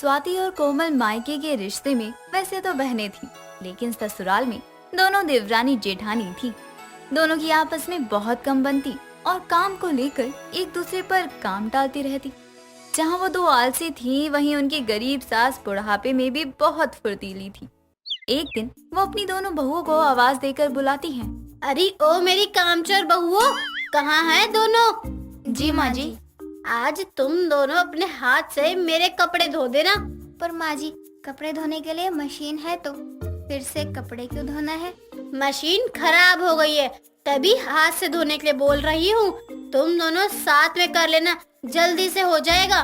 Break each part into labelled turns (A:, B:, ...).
A: स्वाति और कोमल मायके के रिश्ते में वैसे तो बहनें थीं, लेकिन ससुराल में दोनों देवरानी जेठानी थीं। दोनों की आपस में बहुत कम बनती और काम को लेकर एक दूसरे पर काम टालती रहती। जहाँ वो दो आलसी थीं, वहीं उनकी गरीब सास बुढ़ापे में भी बहुत फुर्तीली थी। एक दिन वो अपनी दोनों बहुओं को आवाज देकर बुलाती हैं।
B: अरे ओ मेरी कामचोर बहुओं, कहाँ हैं दोनों?
A: जी माँ जी।
B: आज तुम दोनों अपने हाथ से मेरे कपड़े धो देना।
C: पर माँ जी, कपड़े धोने के लिए मशीन है तो फिर से कपड़े क्यों धोना है?
B: मशीन खराब हो गई है, तभी हाथ से धोने के लिए बोल रही हूँ। तुम दोनों साथ में कर लेना, जल्दी से हो जाएगा।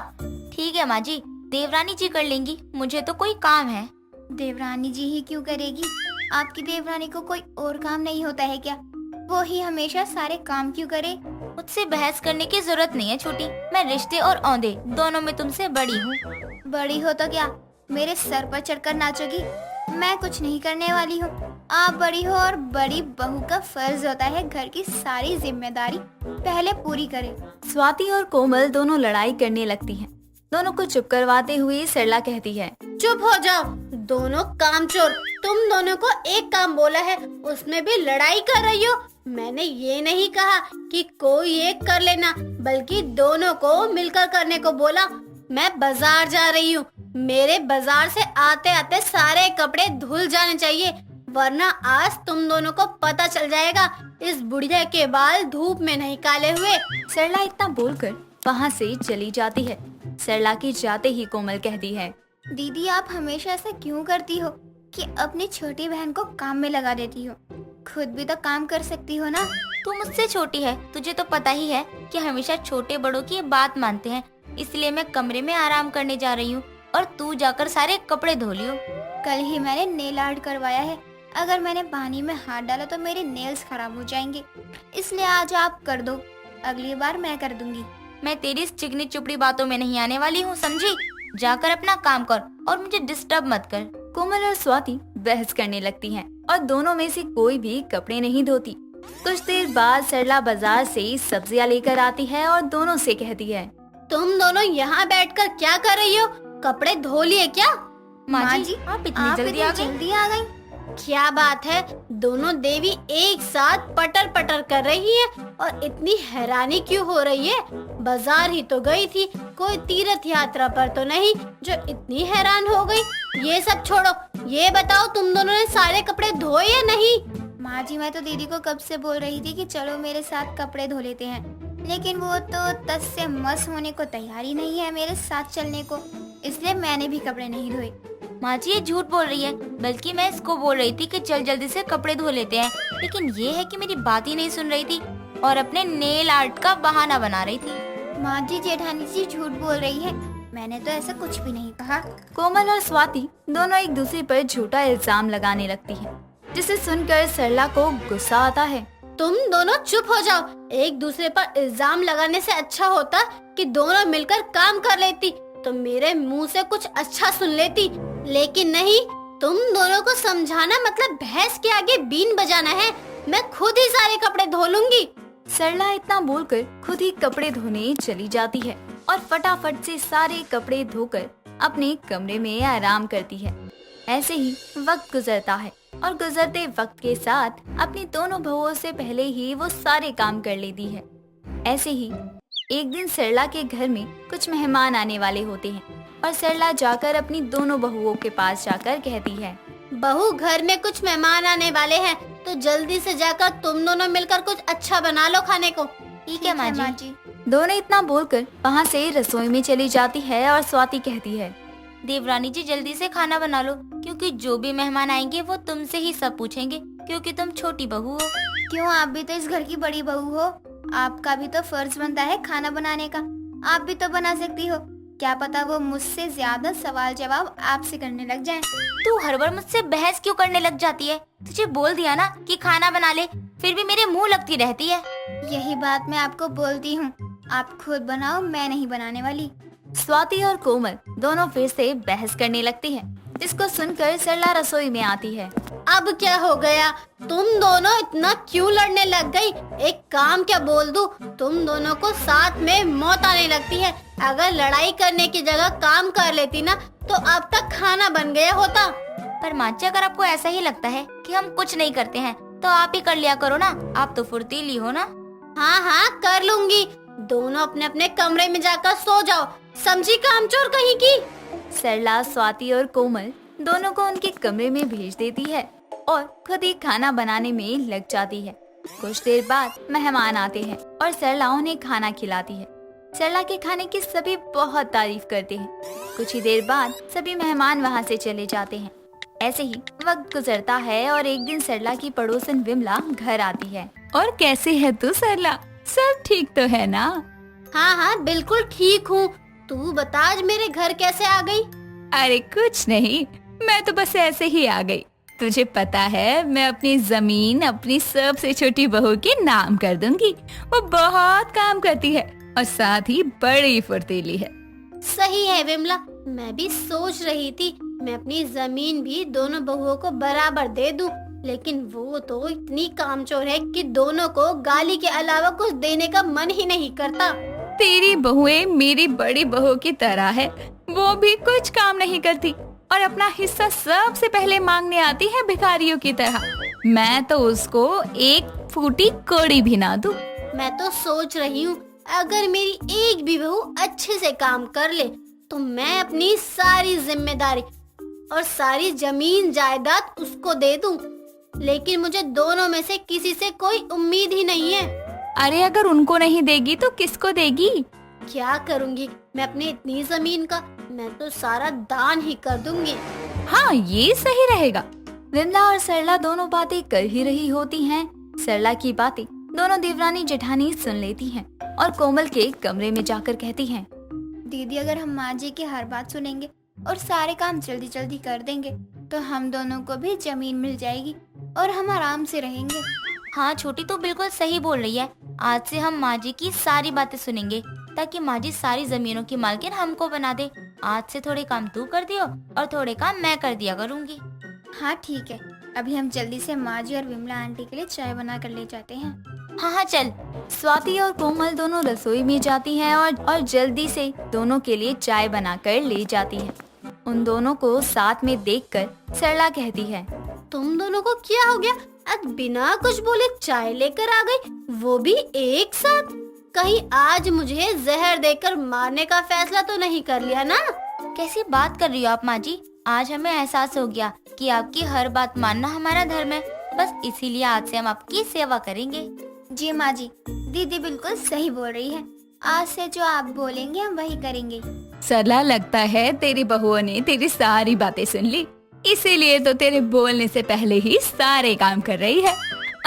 D: ठीक है माँ जी, देवरानी जी कर लेंगी, मुझे तो कोई काम है।
C: देवरानी जी ही क्यों करेगी? आपकी देवरानी को कोई और काम नहीं होता है क्या? वो ही हमेशा सारे काम क्यों करे?
D: मुझसे बहस करने की जरूरत नहीं है छोटी, मैं रिश्ते और औंधे दोनों में तुमसे बड़ी हूँ।
C: बड़ी हो तो क्या मेरे सर पर चढ़कर नाचोगी? मैं कुछ नहीं करने वाली हूँ। आप बड़ी हो और बड़ी बहू का फर्ज होता है घर की सारी जिम्मेदारी पहले पूरी करे।
A: स्वाति और कोमल दोनों लड़ाई करने लगती हैं। दोनों को चुप करवाते हुए सरला कहती है,
B: चुप हो जाओ दोनों कामचोर। तुम दोनों को एक काम बोला है, उसमें भी लड़ाई कर रही हो। मैंने ये नहीं कहा कि कोई एक कर लेना, बल्कि दोनों को मिलकर करने को बोला। मैं बाजार जा रही हूँ, मेरे बाजार से आते आते सारे कपड़े धुल जाने चाहिए, वरना आज तुम दोनों को पता चल जाएगा इस बुढ़िया के बाल धूप में नहीं काले हुए।
A: सरला इतना बोलकर वहाँ से चली जाती है। सरला की जाते ही कोमल कहती है,
C: दीदी आप हमेशा ऐसा क्यों करती हो कि अपनी छोटी बहन को काम में लगा देती हो? खुद भी तो काम कर सकती हो ना।
D: तू मुझसे छोटी है, तुझे तो पता ही है कि हमेशा छोटे बड़ों की बात मानते हैं, इसलिए मैं कमरे में आराम करने जा रही हूँ और तू जाकर सारे कपड़े धो लियो।
C: कल ही मैंने नेल आर्ट करवाया है, अगर मैंने पानी में हाथ डाला तो मेरे नेल्स खराब हो जाएंगे, इसलिए आज आप कर दो, अगली बार मैं कर दूंगी।
D: मैं तेरी इस चिकनी चुपड़ी बातों में नहीं आने वाली हूँ, समझी? जाकर अपना काम कर और मुझे डिस्टर्ब मत कर।
A: कोमल और स्वाति बहस करने लगती हैं और दोनों में से कोई भी कपड़े नहीं धोती। कुछ देर बाद सरला बाजार से सब्जियां लेकर आती है और दोनों से कहती है,
B: तुम दोनों यहाँ बैठकर क्या कर रही हो? कपड़े धो लिए क्या?
D: माँ जी आप इतनी जल्दी आ गई?
B: क्या बात है, दोनों देवी एक साथ पटर पटर कर रही है और इतनी हैरानी क्यों हो रही है? बाजार ही तो गई थी, कोई तीर्थ यात्रा पर तो नहीं जो इतनी हैरान हो गई। ये सब छोड़ो, ये बताओ तुम दोनों ने सारे कपड़े धोए या नहीं?
C: माँ जी मैं तो दीदी को कब से बोल रही थी कि चलो मेरे साथ कपड़े धो लेते हैं, लेकिन वो तो तस से मस होने को तैयार ही नहीं है मेरे साथ चलने को, इसलिए मैंने भी कपड़े नहीं धोए।
D: माँ जी ये झूठ बोल रही है, बल्कि मैं इसको बोल रही थी कि चल जल्दी से कपड़े धो लेते हैं, लेकिन ये है कि मेरी बात ही नहीं सुन रही थी और अपने नेल आर्ट का बहाना बना रही थी।
C: माँ जी जेठानी जी झूठ बोल रही है, मैंने तो ऐसा कुछ भी नहीं कहा।
A: कोमल और स्वाति दोनों एक दूसरे पर झूठा इल्जाम लगाने लगती हैं, जिसे सुनकर सरला को गुस्सा आता है।
B: तुम दोनों चुप हो जाओ, एक दूसरे पर इल्जाम लगाने से अच्छा होता कि दोनों मिलकर काम कर लेती, तो मेरे मुंह से कुछ अच्छा सुन लेती, लेकिन नहीं। तुम दोनों को समझाना मतलब भैंस के आगे बीन बजाना है। मैं खुद ही सारे कपड़े धो लूंगी।
A: सरला इतना बोलकर खुद ही कपड़े धोने चली जाती है और फटाफट से सारे कपड़े धोकर अपने कमरे में आराम करती है। ऐसे ही वक्त गुजरता है और गुजरते वक्त के साथ अपनी दोनों बहुओं से पहले ही वो सारे काम कर लेती है। ऐसे ही एक दिन सरला के घर में कुछ मेहमान आने वाले होते हैं और सरला जाकर अपनी दोनों बहुओं के पास जाकर कहती है,
B: बहू घर में कुछ मेहमान आने वाले हैं, तो जल्दी से जाकर तुम दोनों मिलकर कुछ अच्छा बना लो खाने को।
D: ठीक है माँ जी।
A: दोनों इतना बोलकर वहाँ से रसोई में चली जाती है और स्वाति कहती है,
D: देवरानी जी जल्दी से खाना बना लो, क्योंकि जो भी मेहमान आएंगे वो तुमसे ही सब पूछेंगे, क्योंकि तुम छोटी बहू हो।
C: क्यों, आप भी तो इस घर की बड़ी बहू हो, आपका भी तो फर्ज बनता है खाना बनाने का, आप भी तो बना सकती हो। क्या पता वो मुझसे ज्यादा सवाल जवाब आपसे करने लग जाएं।
D: तू हर बार मुझसे बहस क्यों करने लग जाती है? तुझे बोल दिया ना कि खाना बना ले, फिर भी मेरे मुंह लगती रहती है।
C: यही बात मैं आपको बोलती हूँ, आप खुद बनाओ, मैं नहीं बनाने वाली।
A: स्वाति और कोमल दोनों फिर से बहस करने लगती हैं, जिसको सुनकर सरला रसोई में आती है।
B: अब क्या हो गया? तुम दोनों इतना क्यों लड़ने लग गई? एक काम क्या बोल दूं? तुम दोनों को साथ में मौत आने लगती है। अगर लड़ाई करने की जगह काम कर लेती ना तो अब तक खाना बन गया होता।
D: पर माँ जी, अगर आपको ऐसा ही लगता है कि हम कुछ नहीं करते हैं तो आप ही कर लिया करो ना, आप तो फुर्तीली हो ना।
B: हाँ हाँ कर लूंगी। दोनों अपने अपने कमरे में जाकर सो जाओ, समझी कामचोर कहीं की।
A: सरला, स्वाति और कोमल दोनों को उनके कमरे में भेज देती है और खुद ही खाना बनाने में लग जाती है। कुछ देर बाद मेहमान आते हैं और सरला उन्हें खाना खिलाती है। सरला के खाने की सभी बहुत तारीफ करते हैं। कुछ ही देर बाद सभी मेहमान वहाँ से चले जाते हैं। ऐसे ही वक्त गुजरता है और एक दिन सरला की पड़ोसन विमला घर आती है। और कैसे है तू सरला, सब ठीक तो है ना?
B: हाँ हाँ बिल्कुल ठीक हूँ। तू बता आज मेरे घर कैसे आ गई?
E: अरे कुछ नहीं, मैं तो बस ऐसे ही आ गई। तुझे पता है मैं अपनी जमीन अपनी सबसे छोटी बहू के नाम कर दूंगी। वो बहुत काम करती है और साथ ही बड़ी फुर्तीली है।
B: सही है विमला, मैं भी सोच रही थी मैं अपनी जमीन भी दोनों बहुओं को बराबर दे दूं, लेकिन वो तो इतनी कामचोर है कि दोनों को गाली के अलावा कुछ देने का मन ही नहीं करता।
E: तेरी बहुएं मेरी बड़ी बहू की तरह है, वो भी कुछ काम नहीं करती और अपना हिस्सा सबसे पहले मांगने आती है भिखारियों की तरह। मैं तो उसको एक फूटी कोड़ी भी ना दूं।
B: मैं तो सोच रही हूँ अगर मेरी एक भी बहू अच्छे से काम कर ले तो मैं अपनी सारी जिम्मेदारी और सारी जमीन जायदाद उसको दे दूं। लेकिन मुझे दोनों में से किसी से कोई उम्मीद ही नहीं है।
E: अरे अगर उनको नहीं देगी तो किसको देगी?
B: क्या करूँगी मैं अपनी इतनी जमीन का? मैं तो सारा दान ही कर दूंगी।
E: हाँ ये सही रहेगा।
A: विमला और सरला दोनों बातें कर ही रही होती हैं। सरला की बातें दोनों देवरानी जेठानी सुन लेती हैं और कोमल के कमरे में जाकर कहती हैं,
C: दीदी अगर हम माँ जी की हर बात सुनेंगे और सारे काम जल्दी जल्दी कर देंगे तो हम दोनों को भी जमीन मिल जाएगी और हम आराम से रहेंगे।
D: हाँ छोटी तो बिल्कुल सही बोल रही है। आज से हम माँ जी की सारी बातें सुनेंगे ताकि माँ जी सारी जमीनों की मालकिन हमको बना दे। आज से थोड़े काम तू कर दियो और थोड़े काम मैं कर दिया करूँगी।
C: हाँ ठीक है, अभी हम जल्दी से माँ जी और विमला आंटी के लिए चाय बना कर ले जाते हैं।
D: हाँ हाँ चल।
A: स्वाति और कोमल दोनों रसोई में जाती हैं और जल्दी से दोनों के लिए चाय बनाकर ले जाती हैं। उन दोनों को साथ में देखकर सरला कहती है,
B: तुम दोनों को क्या हो गया? आज बिना कुछ बोले चाय लेकर आ गई, वो भी एक साथ। कहीं आज मुझे जहर देकर मारने का फैसला तो नहीं कर लिया ना?
D: कैसी बात कर रही हो आप माँ जी? आज हमें एहसास हो गया कि आपकी हर बात मानना हमारा धर्म है। बस इसीलिए आज से हम आपकी सेवा करेंगे।
C: जी माँ जी, दीदी बिल्कुल सही बोल रही है। आज से जो आप बोलेंगे हम वही करेंगे।
E: सरला लगता है तेरी बहुओं ने तेरी सारी बातें सुन ली, इसीलिए तो तेरे बोलने से पहले ही सारे काम कर रही है।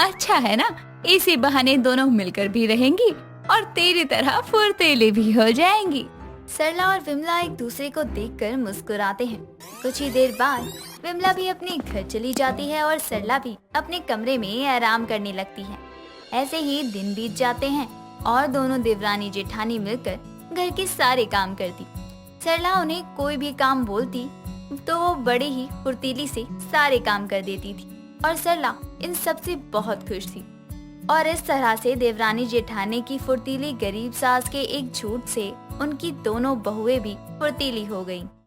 E: अच्छा है ना, इसी बहाने दोनों मिलकर भी रहेंगी और तेरी तरह फुर्तीली भी हो जाएंगी।
A: सरला और विमला एक दूसरे को देखकर मुस्कुराते हैं। कुछ ही देर बाद विमला भी अपने घर चली जाती है और सरला भी अपने कमरे में आराम करने लगती है। ऐसे ही दिन बीत जाते हैं और दोनों देवरानी जेठानी मिलकर घर के सारे काम करती। सरला उन्हें कोई भी काम बोलती तो वो बड़े ही फुर्तीली से सारे काम कर देती थी और सरला इन सब से बहुत खुश थी। और इस तरह से देवरानी जेठानी की फुर्तीली गरीब सास के एक झूठ से उनकी दोनों बहुएं भी फुर्तीली हो गईं।